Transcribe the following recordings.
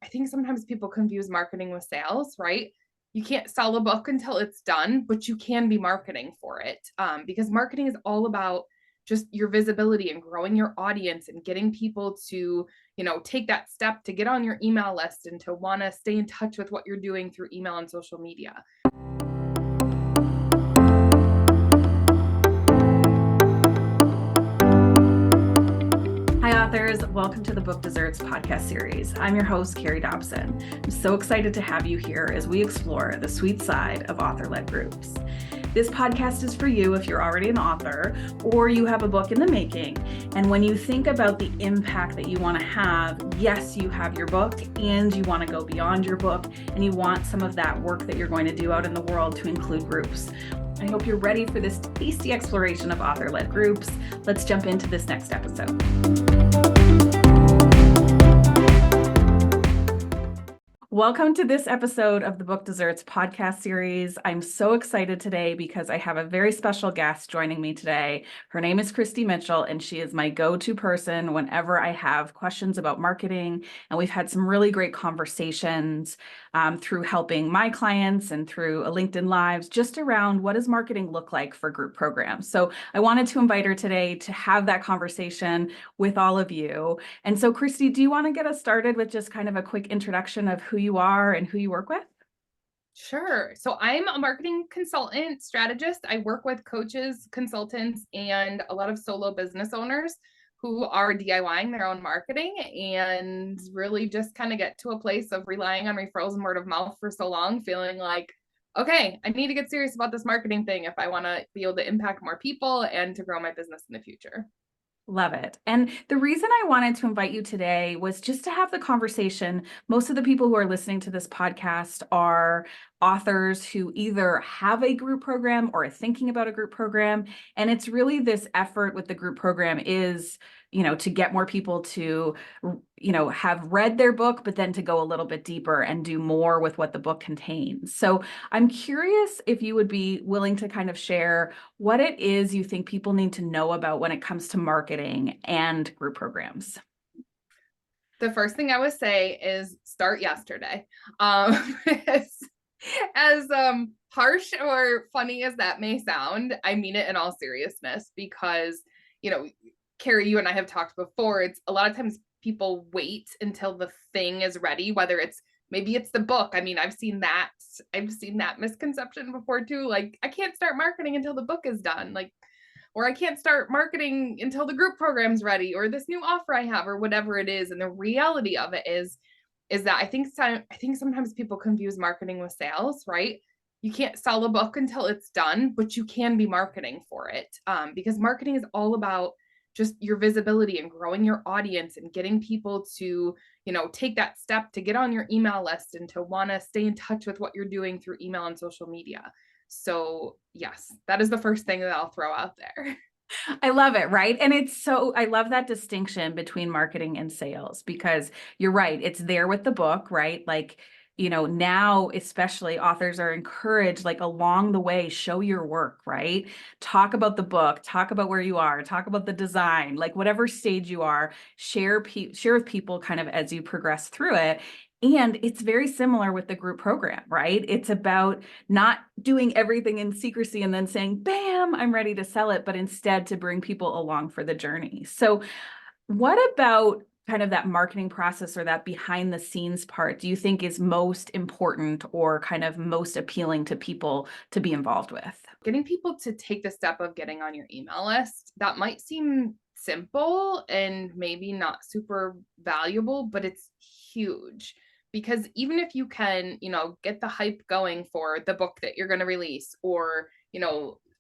I think sometimes people confuse marketing with sales, right? You can't sell a book until it's done, but you can be marketing for it, because marketing is all about just your visibility and growing your audience and getting people to, take that step to get on your email list and to want to stay in touch with what you're doing through email and social media. Hi, authors. Welcome to the Book Desserts podcast series. I'm your host, Carrie Dobson. I'm so excited to have you here as we explore the sweet side of author-led groups. This podcast is for you if you're already an author or you have a book in the making. And when you think about the impact that you want to have, yes, you have your book and you want to go beyond your book and you want some of that work that you're going to do out in the world to include groups. I hope you're ready for this tasty exploration of author-led groups. Let's jump into this next episode. Welcome to this episode of the Book Desserts podcast series. I'm so excited today because I have a very special guest joining me today. Her name is Kristi Mitchell, and she is my go-to person whenever I have questions about marketing. And we've had some really great conversations through helping my clients and through a LinkedIn Lives just around what does marketing look like for group programs. So I wanted to invite her today to have that conversation with all of you. And so, Kristi, do you want to get us started with just kind of a quick introduction of who you are and who you work with? Sure. So I'm a marketing consultant, strategist. I work with coaches, consultants, and a lot of solo business owners who are DIYing their own marketing and really just kind of get to a place of relying on referrals and word of mouth for so long, feeling like, okay, I need to get serious about this marketing thing if I want to be able to impact more people and to grow my business in the future. Love it. And the reason I wanted to invite you today was just to have the conversation. Most of the people who are listening to this podcast are authors who either have a group program or are thinking about a group program. And it's really this effort with the group program is, to get more people to, have read their book, but then to go a little bit deeper and do more with what the book contains. So I'm curious if you would be willing to kind of share what it is you think people need to know about when it comes to marketing and group programs. The first thing I would say is start yesterday. As harsh or funny as that may sound, I mean it in all seriousness because, Carrie, you and I have talked before. It's a lot of times people wait until the thing is ready, whether maybe it's the book. I mean, I've seen that misconception before too. Like, I can't start marketing until the book is done. Or I can't start marketing until the group program's ready, or this new offer I have, or whatever it is. And the reality of it is that I think sometimes people confuse marketing with sales, right? You can't sell a book until it's done, but you can be marketing for it, because marketing is all about just your visibility and growing your audience and getting people to, take that step to get on your email list and to want to stay in touch with what you're doing through email and social media. So yes, that is the first thing that I'll throw out there. I love it, right? And I love that distinction between marketing and sales because you're right. It's there with the book, right? Now especially authors are encouraged, along the way, show your work, right? Talk about the book, talk about where you are, talk about the design, whatever stage you are, share with people kind of as you progress through it. And it's very similar with the group program, right? It's about not doing everything in secrecy and then saying, bam, I'm ready to sell it, but instead to bring people along for the journey. So what about kind of that marketing process or that behind the scenes part do you think is most important or kind of most appealing to people to be involved with? Getting people to take the step of getting on your email list, that might seem simple and maybe not super valuable, but it's huge. Because even if you can, get the hype going for the book that you're going to release, or,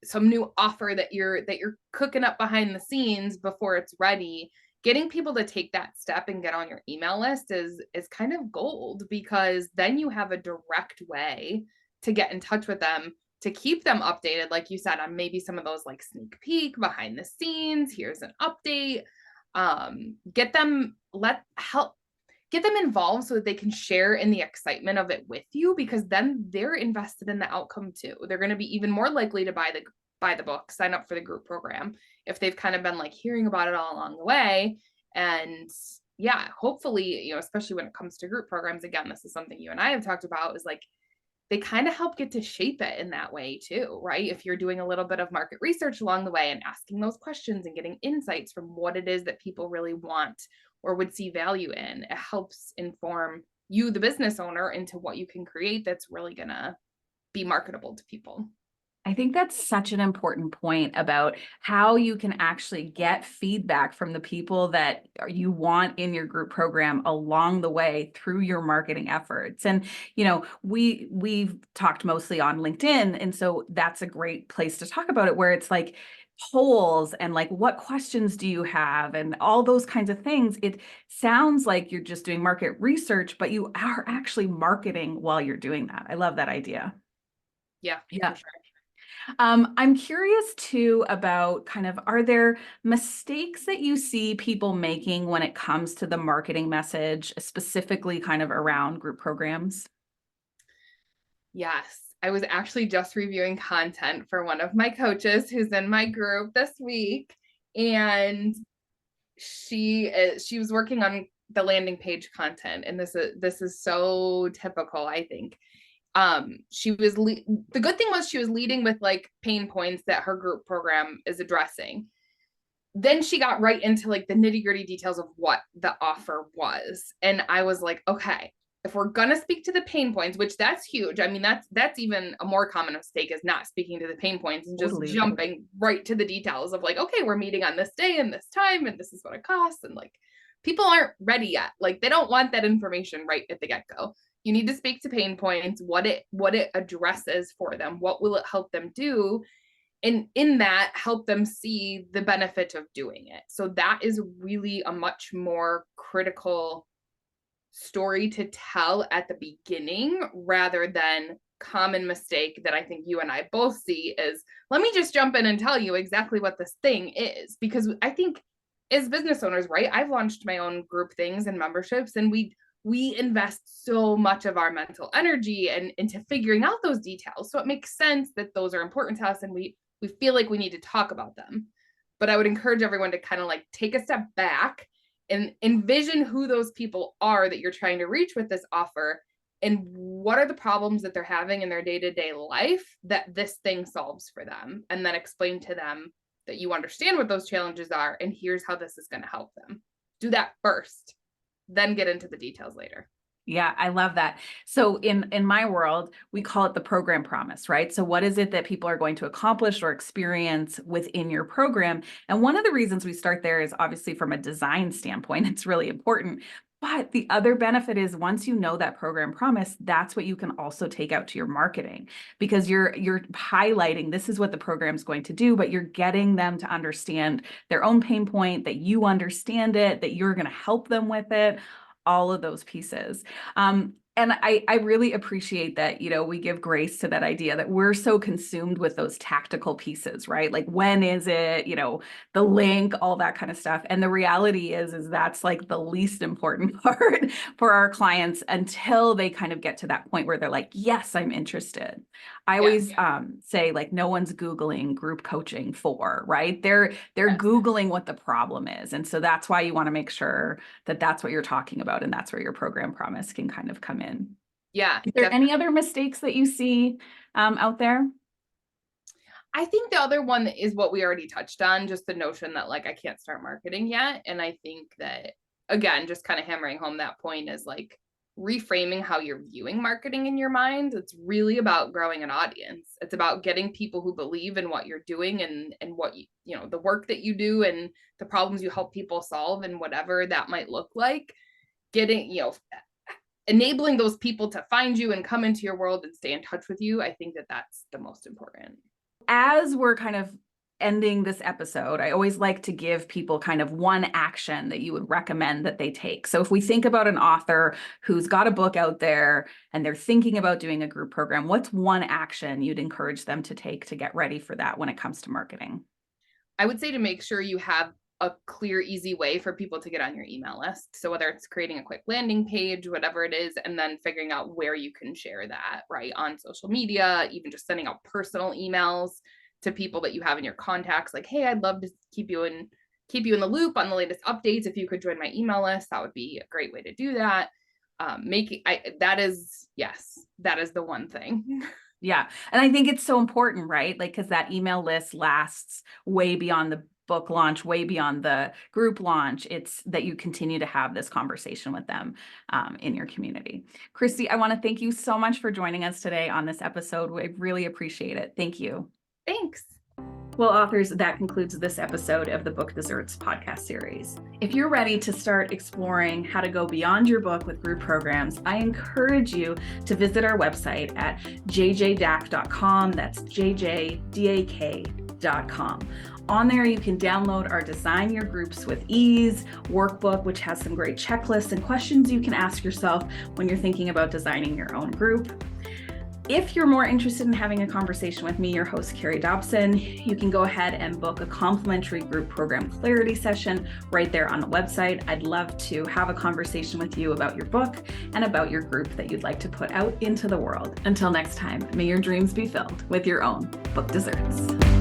some new offer that you're cooking up behind the scenes before it's ready, getting people to take that step and get on your email list is kind of gold, because then you have a direct way to get in touch with them, to keep them updated, like you said, on maybe some of those sneak peek behind the scenes, here's an update. Get them involved so that they can share in the excitement of it with you, because then they're invested in the outcome too. They're going to be even more likely to buy the book, sign up for the group program, if they've kind of been hearing about it all along the way. And yeah, hopefully, especially when it comes to group programs, again, this is something you and I have talked about, is like they kind of help get to shape it in that way too, right? If you're doing a little bit of market research along the way and asking those questions and getting insights from what it is that people really want or would see value in, it helps inform you, the business owner, into what you can create that's really going to be marketable to people. I think that's such an important point about how you can actually get feedback from the people that you want in your group program along the way through your marketing efforts. And, we've talked mostly on LinkedIn. And so that's a great place to talk about it, where it's like polls and like, what questions do you have? And all those kinds of things. It sounds like you're just doing market research, but you are actually marketing while you're doing that. I love that idea. Yeah, Yeah. for sure. I'm curious too about kind of, are there mistakes that you see people making when it comes to the marketing message, specifically kind of around group programs? Yes. I was actually just reviewing content for one of my coaches who's in my group this week. And she was working on the landing page content. And this is so typical, I think. The good thing was she was leading with like pain points that her group program is addressing. Then she got right into like the nitty-gritty details of what the offer was, and I was like, okay, if we're gonna speak to the pain points, which that's huge. I mean, that's even a more common mistake, is not speaking to the pain points and just Totally. jumping right to the details of like, okay, we're meeting on this day and this time and this is what it costs. And like, people aren't ready yet. Like, they don't want that information right at the get-go. You need to speak to pain points, what it addresses for them, what will it help them do, and in that help them see the benefit of doing it. So that is really a much more critical story to tell at the beginning, rather than common mistake that I think you and I both see is, let me just jump in and tell you exactly what this thing is. Because I think as business owners, right, I've launched my own group things and memberships, and we invest so much of our mental energy and into figuring out those details. So it makes sense that those are important to us, and we feel like we need to talk about them. But I would encourage everyone to kind of like take a step back and envision who those people are that you're trying to reach with this offer, and what are the problems that they're having in their day-to-day life that this thing solves for them, and then explain to them that you understand what those challenges are and here's how this is going to help them. Do that first, then get into the details later. Yeah, I love that. So in my world, we call it the program promise, right? So what is it that people are going to accomplish or experience within your program? And one of the reasons we start there is obviously from a design standpoint, it's really important. But the other benefit is, once you know that program promise, that's what you can also take out to your marketing, because you're highlighting this is what the program is going to do, but you're getting them to understand their own pain point, that you understand it, that you're going to help them with it, all of those pieces. And I really appreciate that, we give grace to that idea that we're so consumed with those tactical pieces, right? Like, when is it, the link, all that kind of stuff. And the reality is that's like the least important part for our clients until they kind of get to that point where they're like, yes, I'm interested. I always say, like, no one's Googling group coaching for, right? They're Googling what the problem is. And so that's why you want to make sure that that's what you're talking about. And that's where your program promise can kind of come in. Yeah. Is there any other mistakes that you see out there? I think the other one is what we already touched on, just the notion that like I can't start marketing yet. And I think that, again, just kind of hammering home that point is like reframing how you're viewing marketing in your mind. It's really about growing an audience. It's about getting people who believe in what you're doing and what the work that you do and the problems you help people solve, and whatever that might look like. Getting, enabling those people to find you and come into your world and stay in touch with you. I think that that's the most important. As we're kind of ending this episode, I always like to give people kind of one action that you would recommend that they take. So if we think about an author who's got a book out there and they're thinking about doing a group program, what's one action you'd encourage them to take to get ready for that when it comes to marketing? I would say to make sure you have a clear, easy way for people to get on your email list. So whether it's creating a quick landing page, whatever it is, and then figuring out where you can share that, right, on social media, even just sending out personal emails to people that you have in your contacts, like, hey, I'd love to keep you in keep you in the loop on the latest updates. If you could join my email list, that would be a great way to do that. That is the one thing. Yeah. And I think it's so important, right? Like, because that email list lasts way beyond the book launch, way beyond the group launch. It's that you continue to have this conversation with them in your community. Kristi, I want to thank you so much for joining us today on this episode. We really appreciate it. Thank you. Thanks. Well, authors, that concludes this episode of the Book Desserts podcast series. If you're ready to start exploring how to go beyond your book with group programs, I encourage you to visit our website at jjdak.com. That's jjdak.com. On there, you can download our Design Your Groups with Ease workbook, which has some great checklists and questions you can ask yourself when you're thinking about designing your own group. If you're more interested in having a conversation with me, your host, Carrie Dobson, you can go ahead and book a complimentary group program clarity session right there on the website. I'd love to have a conversation with you about your book and about your group that you'd like to put out into the world. Until next time, may your dreams be filled with your own book desserts.